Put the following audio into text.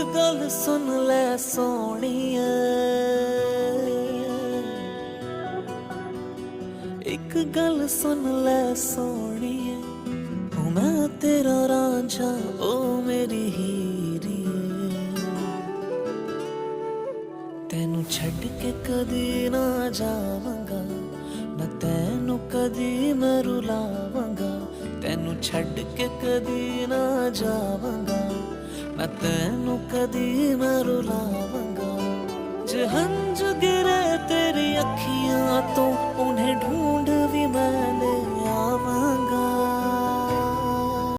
गल सुन ले सोहणिए, एक गल सुन ले सोहणिए, ओ मैं तेरा रांझा ओ मेरी हीरिए। तेनू छड्ड के कदी ना जावांगा, ना तेनू कदी मैं रुलावांगा। तेनू छड्ड के कदी ना जावांगा, ना तेनू कदी मैं रुलावांगा। जे हंझू गिरे तेरी अखियां तो उन्हें ढूंढ भी मैं ले आवांगा।